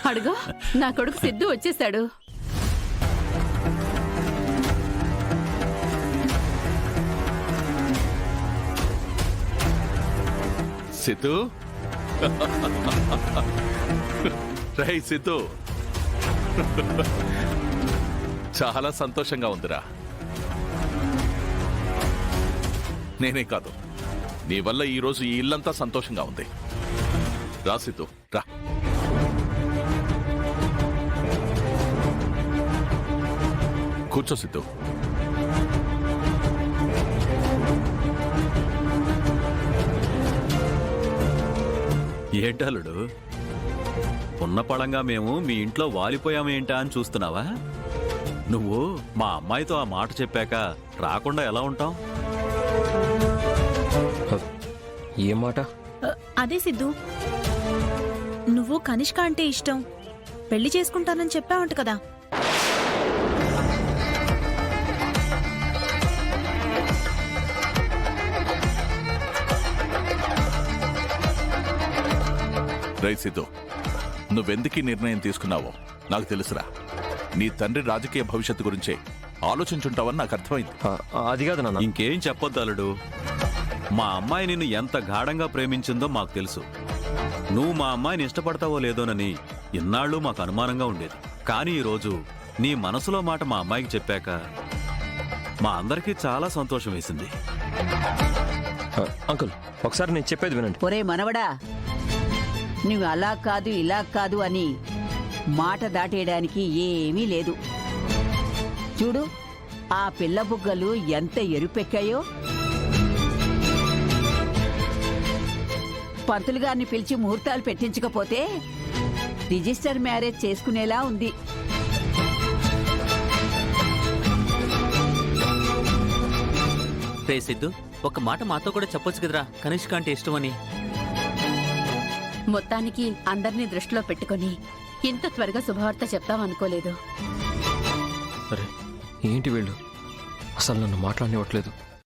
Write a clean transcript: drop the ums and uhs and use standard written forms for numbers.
అడుగో నా కొడుకు సిద్ధు వచ్చేసాడు. సిద్ధు, రై సిద్ధు, చాలా సంతోషంగా ఉందిరా. నేనే కాదు, నీ వల్ల ఈరోజు ఈ ఇల్లంతా సంతోషంగా ఉంది. రా సిద్ధు, రా. కూర్చో సిద్ధు. ఏంటలుడు, ఉన్న పళంగా మేము మీ ఇంట్లో వాలిపోయామేంటా అని చూస్తున్నావా? నువ్వు మా అమ్మాయితో ఆ మాట చెప్పాక రాకుండా ఎలా ఉంటాం? ఏం మాట? అదే సిద్ధు, నువ్వు కనిష్క అంటే ఇష్టం, పెళ్లి చేసుకుంటానని చెప్పావంట కదా. రై సిద్ధు, నువ్వెందుకీ నిర్ణయం తీసుకున్నావో నాకు తెలుసురా. నీ తండ్రి రాజకీయ భవిష్యత్తు గురించే ఆలోచించుంటావని నాకు అర్థమైంది. అది కాదు నాన్న. ఇంకేం చెప్పొద్దు అల్లుడు. మా అమ్మాయి నిన్ను ఎంత గాఢంగా ప్రేమించిందో మాకు తెలుసు. నువ్వు మా అమ్మాయిని ఇష్టపడతావో లేదోనని ఇన్నాళ్ళు మాకు అనుమానంగా ఉండేది. కానీ ఈరోజు నీ మనసులో మాట మా అమ్మాయికి చెప్పాక మా అందరికీ చాలా సంతోషం వేసింది. అంకుల్, ఒకసారి నేను చెప్పేది వినండి. ఒరే మనవడా, నువ్వు అలా కాదు ఇలా కాదు అని మాట దాటేయడానికి ఏమీ లేదు. చూడు, ఆ పిల్ల బుగ్గలు ఎంత ఎరుపెక్కాయో. పంతులు గారిని పిలిచి ముహూర్తాలు పెట్టించకపోతే రిజిస్టర్ మ్యారేజ్ చేసుకునేలా ఉంది. రే సిద్ధు, ఒక మాట మాతో కూడా చెప్పొచ్చు కదరా, కనిష్క అంటే ఇష్టమని. మొత్తానికి అందరినీ దృష్టిలో పెట్టుకుని ఇంత త్వరగా శుభవార్త చెప్తామనుకోలేదు. అరే ఏంటి వీళ్ళు అసలు నన్ను మాట్లాడనివ్వట్లేదు.